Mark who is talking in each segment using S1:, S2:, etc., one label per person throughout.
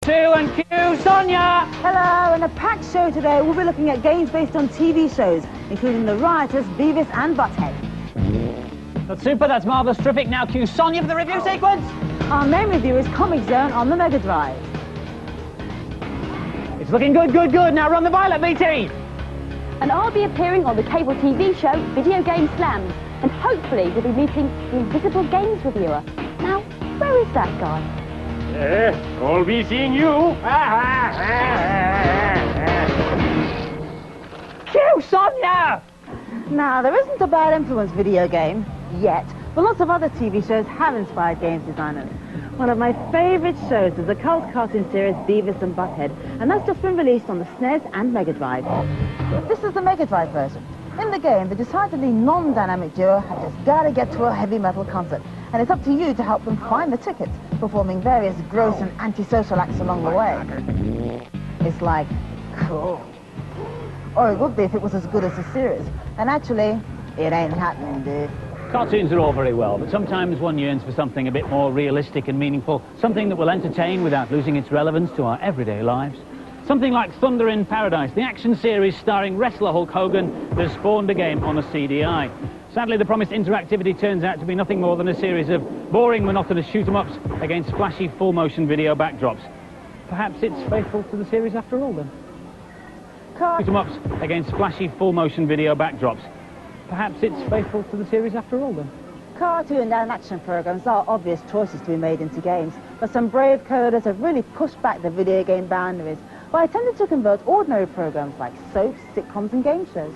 S1: 2 and cue Sonia!
S2: Hello, in a packed show today we'll be looking at games based on TV shows, including the riotous Beavis and Butthead.
S1: That's super, that's marvellous, terrific. Now cue Sonia for the review sequence.
S2: Our main review is Comic Zone on the Mega Drive.
S1: It's looking good, good, good. Now run the violet, BT!
S3: And I'll be appearing on the cable TV show Video Game Slams, and hopefully we'll be meeting the Invisible Games reviewer. Now, where is that guy?
S1: I'll be seeing you. Cue Sonia!
S2: Now, there isn't a bad influence video game, yet, but lots of other TV shows have inspired games designers. One of my favourite shows is the cult cartoon series Beavis and Butthead, and that's just been released on the SNES and Mega Drive. This is the Mega Drive version. In the game, the decidedly non-dynamic duo have just got to get to a heavy metal concert, and it's up to you to help them find the tickets, performing various gross and antisocial acts along the way. It's like, cool. Or it would be if it was as good as the series. And actually, it ain't happening, dude.
S1: Cartoons are all very well, but sometimes one yearns for something a bit more realistic and meaningful, something that will entertain without losing its relevance to our everyday lives. Something like Thunder in Paradise, the action series starring wrestler Hulk Hogan that spawned a game on a CDI. Sadly, the promised interactivity turns out to be nothing more than a series of boring, monotonous shoot-'em-ups against flashy full-motion video backdrops. Perhaps it's faithful to the series after all, then. Shoot-'em-ups against flashy full-motion video backdrops. Perhaps it's faithful to the series after all, then.
S2: Cartoon and action programs are obvious choices to be made into games, but some brave coders have really pushed back the video game boundaries by attempting to convert ordinary programs like soaps, sitcoms and game shows.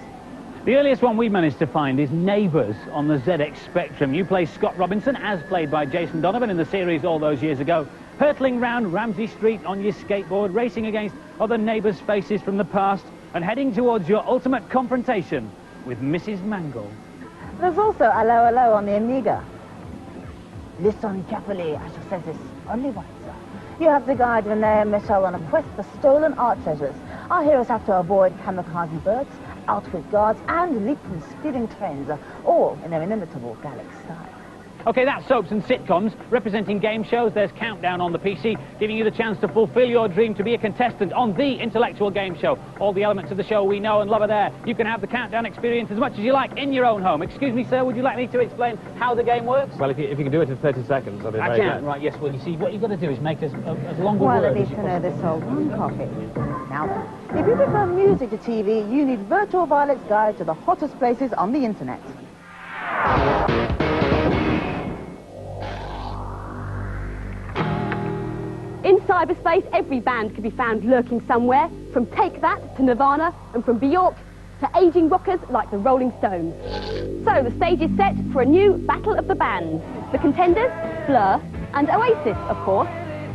S1: The earliest one we've managed to find is Neighbours on the ZX Spectrum. You play Scott Robinson, as played by Jason Donovan in the series all those years ago, hurtling round Ramsey Street on your skateboard, racing against other neighbours' faces from the past, and heading towards your ultimate confrontation with Mrs. Mangle.
S2: There's also Hello Hello on the Amiga. Listen carefully, I shall say this only once. You have to guide Renee and Michelle on a quest for stolen art treasures. Our heroes have to avoid kamikaze birds, outwit guards, and leap from speeding trains, all in their inimitable Gallic style.
S1: OK, that's soaps and sitcoms. Representing game shows, there's Countdown on the PC, giving you the chance to fulfill your dream to be a contestant on the intellectual game show. All the elements of the show we know and love are there. You can have the Countdown experience as much as you like in your own home. Excuse me, sir, would you like me to explain how the game works?
S4: Well, if you can do it in 30 seconds, I'll be very glad.
S1: Right, yes, well, you see, what you've got to do is make as long a
S2: Well,
S1: word
S2: at least to know this whole one copy. Now, if you prefer music to TV, you need Virtual Violet's guide to the hottest places on the internet.
S3: In cyberspace, every band can be found lurking somewhere, from Take That to Nirvana, and from Bjork to aging rockers like the Rolling Stones. So the stage is set for a new battle of the bands. The contenders, Blur, and Oasis, of course.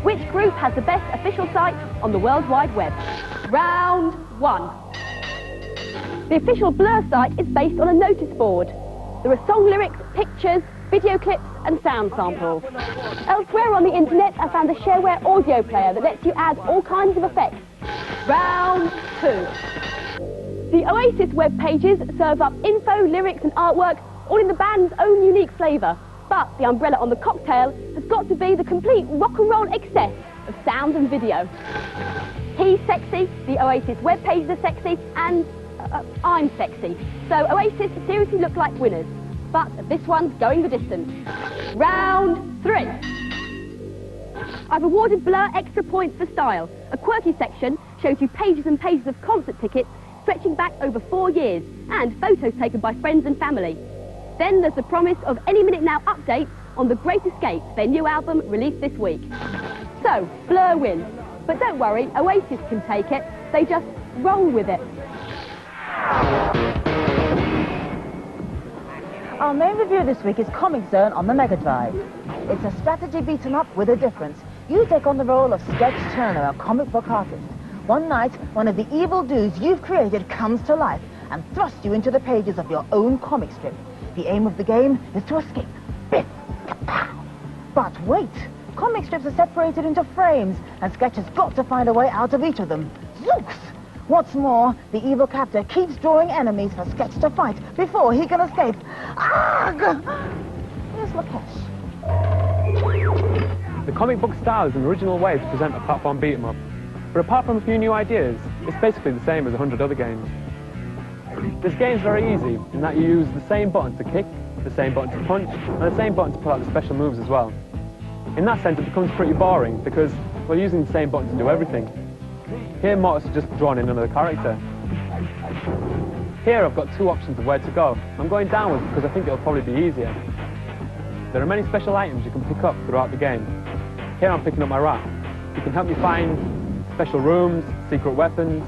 S3: Which group has the best official site on the World Wide Web? Round 1. The official Blur site is based on a notice board. There are song lyrics, pictures, video clips and sound samples. Elsewhere on the internet, I found a shareware audio player that lets you add all kinds of effects. Round 2. The Oasis web pages serve up info, lyrics and artwork, all in the band's own unique flavour. But the umbrella on the cocktail has got to be the complete rock and roll excess of sound and video. He's sexy, the Oasis web pages are sexy, and I'm sexy. So Oasis seriously look like winners. But this one's going the distance. Round 3. I've awarded Blur extra points for style. A quirky section shows you pages and pages of concert tickets stretching back over 4 years, and photos taken by friends and family. Then there's the promise of any minute now updates on The Great Escape, their new album released this week. So, Blur win. But don't worry, Oasis can take it. They just roll with it.
S2: Our main review this week is Comic Zone on the Mega Drive. It's a strategy beat-em-up with a difference. You take on the role of Sketch Turner, a comic book artist. One night, one of the evil dudes you've created comes to life and thrusts you into the pages of your own comic strip. The aim of the game is to escape. Biff! Kapow! But wait! Comic strips are separated into frames, and Sketch has got to find a way out of each of them. Zooks! What's more, the evil captor keeps drawing enemies for Sketch to fight before he can escape. Arrgh! Here's Lakesh.
S4: The comic book style is an original way to present a platform beat-em-up, but apart from a few new ideas, it's basically the same as 100 other games. This game's very easy in that you use the same button to kick, the same button to punch, and the same button to pull out the special moves as well. In that sense, it becomes pretty boring because we're using the same button to do everything. Here, Mortis is just drawn in another character. Here, I've got two options of where to go. I'm going downwards because I think it'll probably be easier. There are many special items you can pick up throughout the game. Here, I'm picking up my rat. You can help me find special rooms, secret weapons.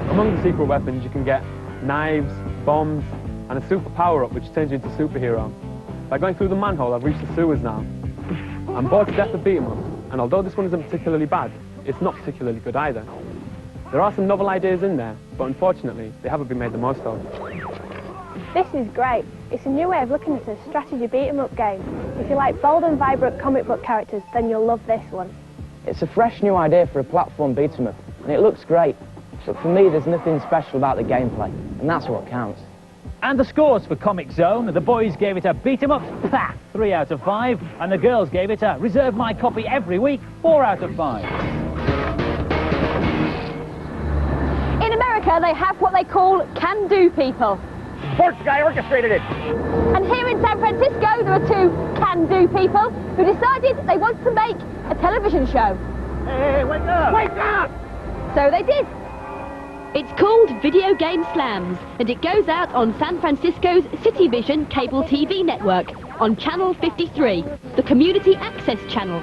S4: Among the secret weapons, you can get knives, bombs, and a super power-up which turns you into a superhero. By going through the manhole, I've reached the sewers now. I'm bored to death of beat-em-ups, and although this one isn't particularly bad, it's not particularly good either. There are some novel ideas in there, but unfortunately, they haven't been made the most of.
S5: This is great. It's a new way of looking at a strategy beat-em-up game. If you like bold and vibrant comic book characters, then you'll love this one.
S6: It's a fresh new idea for a platform beat-em-up, and it looks great. But for me, there's nothing special about the gameplay, and that's what counts.
S1: And the scores for Comic Zone, the boys gave it a beat 'em up, 3 out of 5, and the girls gave it a reserve my copy every week, 4 out of 5.
S3: In America, they have what they call can-do people.
S1: Sports guy orchestrated it.
S3: And here in San Francisco, there are two can-do people who decided they want to make a television show.
S1: Hey, wake up! Wake up!
S3: So they did.
S7: It's called Video Game Slams, and it goes out on San Francisco's CityVision cable TV network on Channel 53, the Community Access Channel.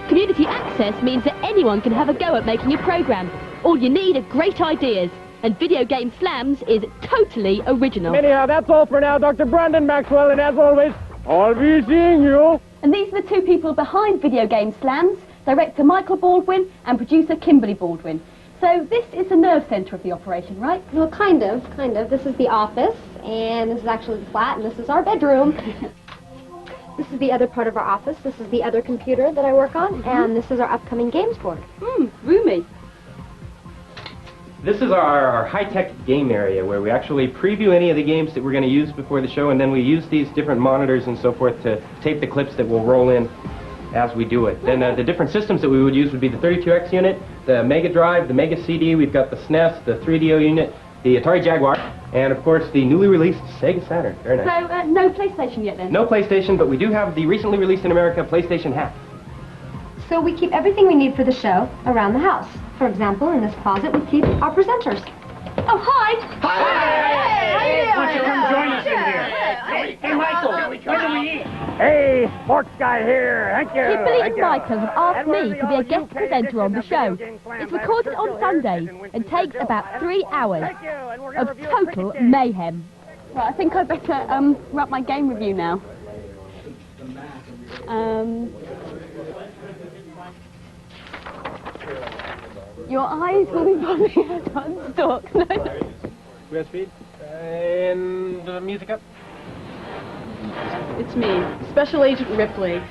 S7: Community access means that anyone can have a go at making a programme. All you need are great ideas, and Video Game Slams is totally original.
S4: Anyhow, that's all for now, Dr. Brandon Maxwell, and as always, I'll be seeing you.
S3: And these are the two people behind Video Game Slams, director Michael Baldwin and producer Kimberly Baldwin. So this is the nerve centre of the operation, right?
S8: Well, kind of. This is the office, and this is actually the flat, and this is our bedroom. This is the other part of our office. This is the other computer that I work on, and this is our upcoming games board.
S3: Roomy.
S9: This is our high-tech game area where we actually preview any of the games that we're going to use before the show, and then we use these different monitors and so forth to tape the clips that will roll in as we do it. Then the different systems that we would use would be the 32X unit, the Mega Drive, the Mega CD, we've got the SNES, the 3DO unit, the Atari Jaguar, and of course the newly released Sega Saturn. Very nice.
S3: So no PlayStation yet then?
S9: No PlayStation, but we do have the recently released in America PlayStation Hat.
S8: So we keep everything we need for the show around the house. For example, in this closet, we keep our presenters.
S3: Oh, hi!
S1: Hi! Hey, why don't you come join us in here? Hey, Michael, what do we eat? Hey, sports guy here. Thank you.
S7: Kimberly and Michael have asked me to be a guest presenter on the show. It's recorded on Sundays and takes about 3 hours of total mayhem.
S3: Right, I think I'd better wrap my game review now. Your eyes will be popping out on stalk.
S9: Real speed. And the music up.
S2: It's me, Special Agent Ripley.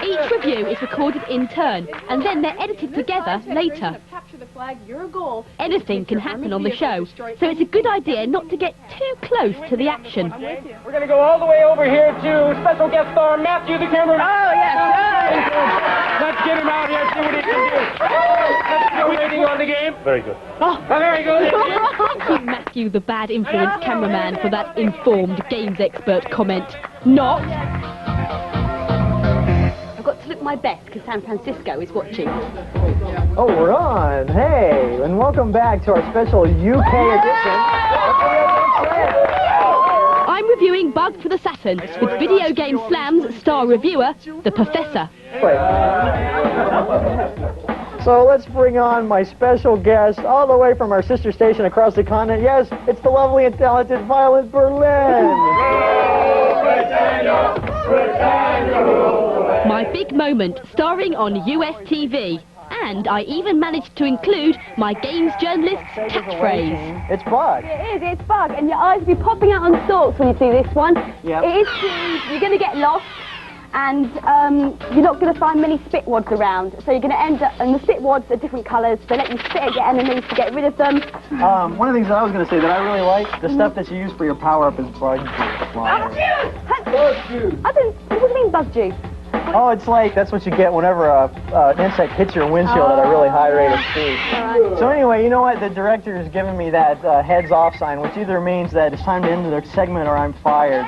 S7: Each review is recorded in turn, and then they're edited together later.
S2: Capture the flag, your goal.
S7: Anything can happen on the show, so it's a good idea not to get too close to the action.
S4: We're going to go all the way over here to special guest star Matthew the cameraman.
S2: Oh, yes.
S4: Let's get him out here, see what he can do. Let's go waiting on the game.
S9: Very good.
S4: Oh, very good.
S7: Thank you, Matthew, the bad influence cameraman, for that informed games expert comment. Not.
S3: I've got to look my best because San Francisco is watching.
S6: Oh, we're on. Hey, and welcome back to our special UK edition.
S7: I'm reviewing Bug for the Saturn with Video Game Slams star reviewer, the Professor.
S6: So let's bring on my special guest all the way from our sister station across the continent. Yes, it's the lovely and talented Violet Berlin.
S7: My big moment, starring on US TV. And I even managed to include my games journalist's catchphrase.
S6: It's Bug.
S3: It is, it's Bug, and your eyes will be popping out on stalks when you see this one.
S6: Yep.
S3: It is huge, you're going to get lost, and you're not going to find many spit wads around. So you're going to end up, and the spit wads are different colours, they let you spit at your enemies to get rid of them.
S6: One of the things that I was going to say that I really like, the stuff that you use for your power-up is Bug juice.
S3: Bug juice! Bug juice! What do you mean bug juice?
S6: Oh, it's like, that's what you get whenever an insect hits your windshield at a really high rate of speed. So anyway, you know what? The director has given me that heads off sign, which either means that it's time to end the segment or I'm fired.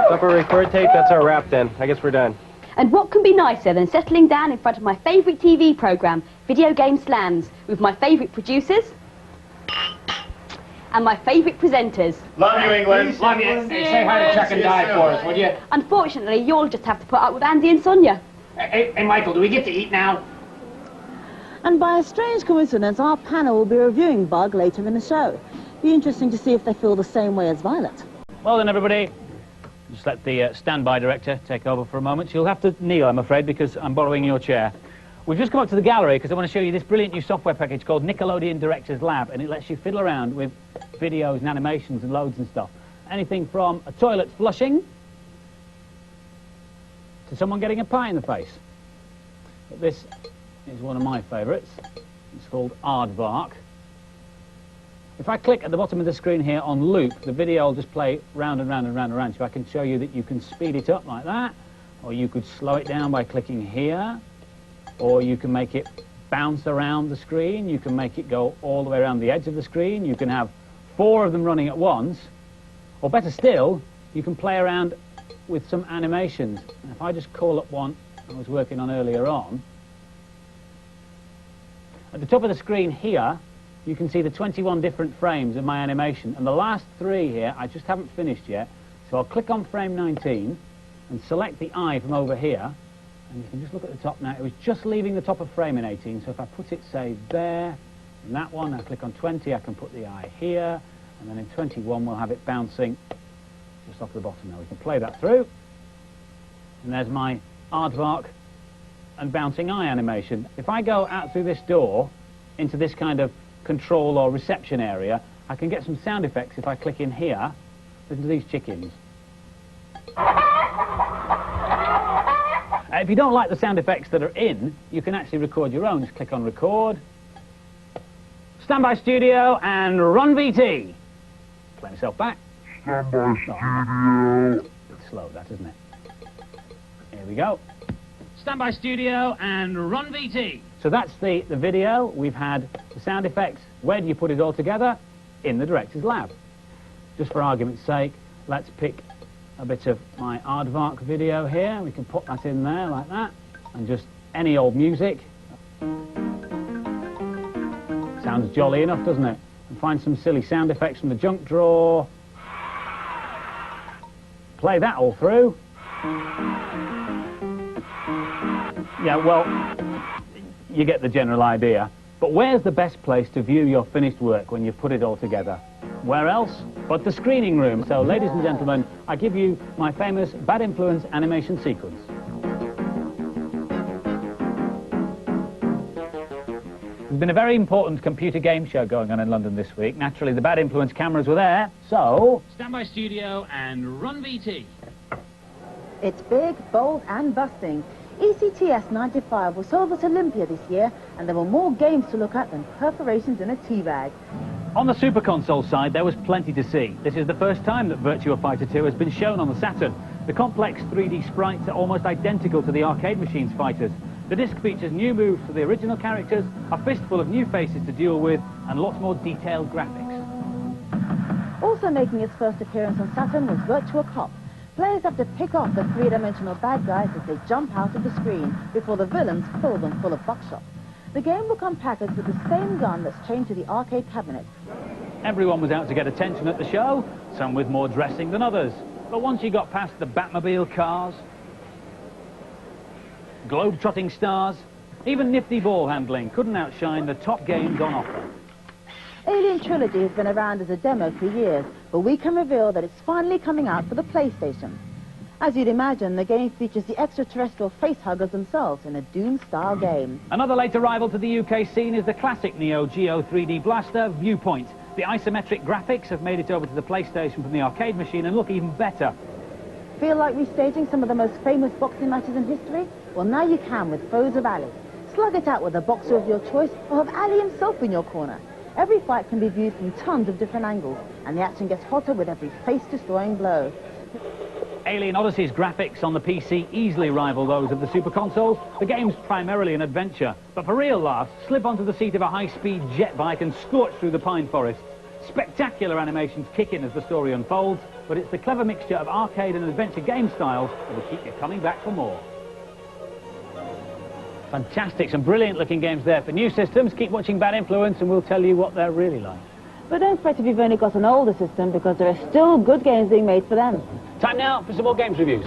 S9: Temporary record tape, that's our wrap then. I guess we're done.
S7: And what can be nicer than settling down in front of my favourite TV programme, Video Game Slams, with my favourite producers and my favourite presenters.
S10: Love you, England.
S1: Love you. Say hi to Chuck and Di for us, would you?
S7: Unfortunately, you'll just have to put up with Andy and Sonia.
S1: Hey, Michael, do we get to eat now?
S2: And by a strange coincidence, our panel will be reviewing Bug later in the show. Be interesting to see if they feel the same way as Violet.
S1: Well then, everybody, just let the standby director take over for a moment. You'll have to kneel, I'm afraid, because I'm borrowing your chair. We've just come up to the gallery because I want to show you this brilliant new software package called Nickelodeon Director's Lab, and it lets you fiddle around with videos and animations and loads and stuff. Anything from a toilet flushing to someone getting a pie in the face. But this is one of my favourites. It's called Aardvark. If I click at the bottom of the screen here on loop, the video will just play round and round and round and round. So I can show you that you can speed it up like that, or you could slow it down by clicking here, or you can make it bounce around the screen, you can make it go all the way around the edge of the screen, you can have 4 of them running at once, or better still, you can play around with some animations. And if I just call up one I was working on earlier on, at the top of the screen here, you can see the 21 different frames of my animation, and the last 3 here I just haven't finished yet, so I'll click on frame 19 and select the eye from over here. And you can just look at the top now. It was just leaving the top of frame in 18, so if I put it, say, there, and that one, I click on 20, I can put the eye here, and then in 21 we'll have it bouncing just off the bottom now. We can play that through, and there's my aardvark and bouncing eye animation. If I go out through this door into this kind of control or reception area, I can get some sound effects if I click in here. Listen to these chickens. If you don't like the sound effects that are in, you can actually record your own. Just click on record, standby studio, and run VT. Play myself back. Standby studio. It's slow, that, isn't it? Here we go. Standby studio and run VT. So that's the video. We've had the sound effects. Where do you put it all together? In the director's lab. Just for argument's sake, let's pick a bit of my Aardvark video here. We can put that in there like that, and just any old music. Sounds jolly enough, doesn't it? And find some silly sound effects from the junk drawer. Play that all through. Yeah, well, you get the general idea. But where's the best place to view your finished work when you've put it all together? Where else but the screening room? So, ladies and gentlemen, I give you my famous Bad Influence animation sequence. There's been a very important computer game show going on in London this week. Naturally, the Bad Influence cameras were there, so... Standby studio and run VT.
S2: It's big, bold and busting. ECTS 95 was held at Olympia this year, and there were more games to look at than perforations in a tea bag.
S1: On the Super Console side, there was plenty to see. This is the first time that Virtua Fighter 2 has been shown on the Saturn. The complex 3D sprites are almost identical to the arcade machine's fighters. The disc features new moves for the original characters, a fistful of new faces to duel with, and lots more detailed graphics.
S2: Also making its first appearance on Saturn was Virtua Cop. Players have to pick off the three-dimensional bad guys as they jump out of the screen before the villains fill them full of buckshot. The game will come packaged with the same gun that's chained to the arcade cabinet.
S1: Everyone was out to get attention at the show, some with more dressing than others. But once you got past the Batmobile cars, globe-trotting stars, even nifty ball handling couldn't outshine the top games on offer.
S2: Alien Trilogy has been around as a demo for years, but we can reveal that it's finally coming out for the PlayStation. As you'd imagine, the game features the extraterrestrial facehuggers themselves in a Doom-style game.
S1: Another late arrival to the UK scene is the classic Neo Geo 3D blaster, Viewpoint. The isometric graphics have made it over to the PlayStation from the arcade machine and look even better.
S2: Feel like restaging some of the most famous boxing matches in history? Well, now you can with Foes of Ali. Slug it out with a boxer of your choice, or have Ali himself in your corner. Every fight can be viewed from tons of different angles, and the action gets hotter with every face-destroying blow.
S1: Alien Odyssey's graphics on the PC easily rival those of the Super Console. The game's primarily an adventure, but for real laughs, slip onto the seat of a high-speed jet bike and scorch through the pine forests. Spectacular animations kick in as the story unfolds, but it's the clever mixture of arcade and adventure game styles that will keep you coming back for more. Fantastic, some brilliant looking games there. For new systems, keep watching Bad Influence and we'll tell you what they're really like.
S2: But don't fret if you've only got an older system, because there are still good games being made for them.
S1: Time now for some more games reviews.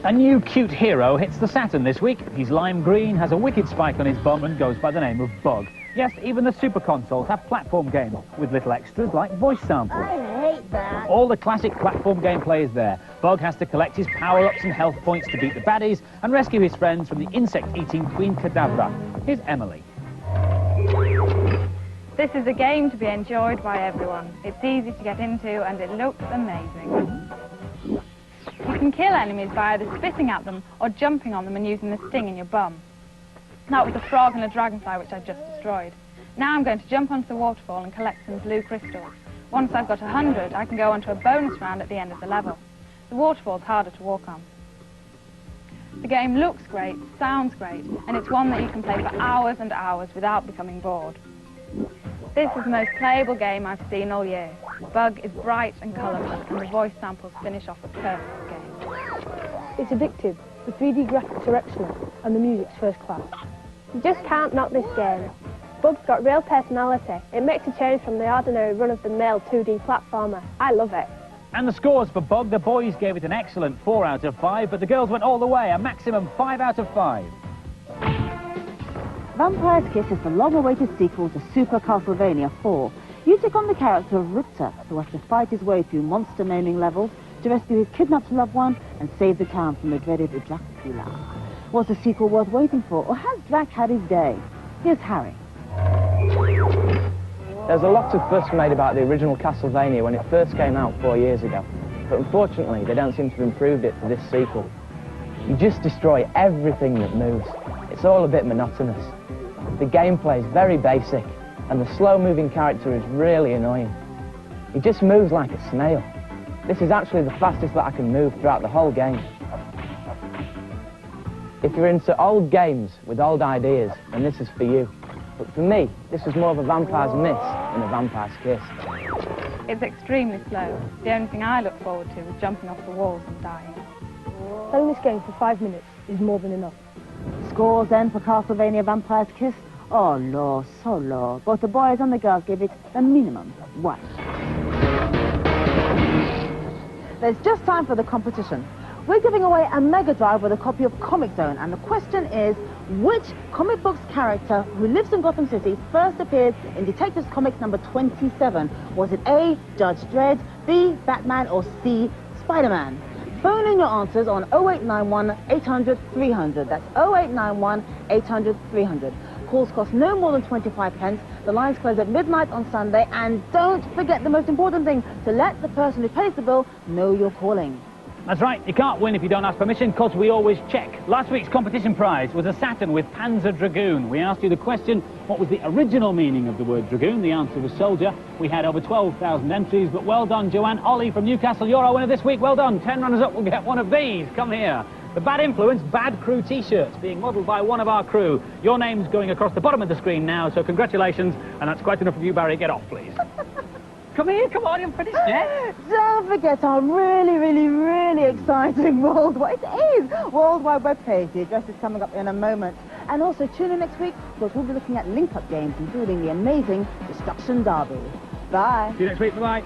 S1: A new cute hero hits the Saturn this week. He's lime green, has a wicked spike on his bum and goes by the name of Bug. Yes, even the Super Consoles have platform games with little extras like voice samples.
S2: I hate that.
S1: All the classic platform gameplay is there. Bug has to collect his power-ups and health points to beat the baddies and rescue his friends from the insect-eating Queen Cadabra. Here's Emily.
S10: This is a game to be enjoyed by everyone. It's easy to get into and it looks amazing. You can kill enemies by either spitting at them or jumping on them and using the sting in your bum. That was a frog and a dragonfly which I just destroyed. Now I'm going to jump onto the waterfall and collect some blue crystals. Once I've got 100, I can go onto a bonus round at the end of the level. The waterfall's harder to walk on. The game looks great, sounds great, and it's one that you can play for hours and hours without becoming bored. This is the most playable game I've seen all year. Bug is bright and colourful, and the voice samples finish off a perfect game.
S5: It's addictive, the 3D graphics are excellent, and the music's first class. You just can't knock this game. Bug's got real personality. It makes a change from the ordinary run-of-the-mill 2D platformer. I love it.
S1: And the scores for Bug, the boys gave it an excellent 4 out of 5, but the girls went all the way, a maximum 5 out of 5.
S2: Vampire's Kiss is the long-awaited sequel to Super Castlevania 4. You take on the character of Richter, who has to fight his way through monster-maiming levels to rescue his kidnapped loved one and save the town from the dreaded Dracula. Was the sequel worth waiting for, or has Drac had his day? Here's Harry.
S6: There's a lot of fuss made about the original Castlevania when it first came out 4 years ago, but unfortunately they don't seem to have improved it for this sequel. You just destroy everything that moves. It's all a bit monotonous. The gameplay is very basic, and the slow-moving character is really annoying. He just moves like a snail. This is actually the fastest that I can move throughout the whole game. If you're into old games with old ideas, then this is for you. But for me, this was more of a vampire's miss than a vampire's kiss.
S10: It's extremely slow. The only thing I look forward to is jumping off the walls and dying.
S5: Playing this game for 5 minutes is more than enough.
S2: Scores then for Castlevania Vampire's Kiss? Oh, low, so low. Both the boys and the girls give it a minimum 1. There's just time for the competition. We're giving away a Mega Drive with a copy of Comic Zone, and the question is, which comic books character who lives in Gotham City first appeared in Detectives Comics number 27? Was it A, Judge Dredd, B, Batman, or C, Spider-Man? Phone in your answers on 0891 800 300. That's 0891 800 300. Calls cost no more than 25 pence. The lines close at midnight on Sunday. And don't forget the most important thing, to let the person who pays the bill know you're calling.
S1: That's right, you can't win if you don't ask permission, because we always check. Last week's competition prize was a Saturn with Panzer Dragoon. We asked you the question, what was the original meaning of the word Dragoon? The answer was soldier. We had over 12,000 entries, but well done, Joanne Ollie from Newcastle. You're our winner this week. Well done. 10 runners-up will get one of these. Come here. The Bad Influence Bad Crew T-shirts being modelled by one of our crew. Your name's going across the bottom of the screen now, so congratulations. And that's quite enough of you, Barry. Get off, please. Come here, come on, you're finished yet?
S2: Don't forget our really exciting worldwide webpage. The address is coming up in a moment. And also tune in next week, because we'll be looking at link-up games, including the amazing Destruction Derby. Bye.
S1: See you next week, bye-bye.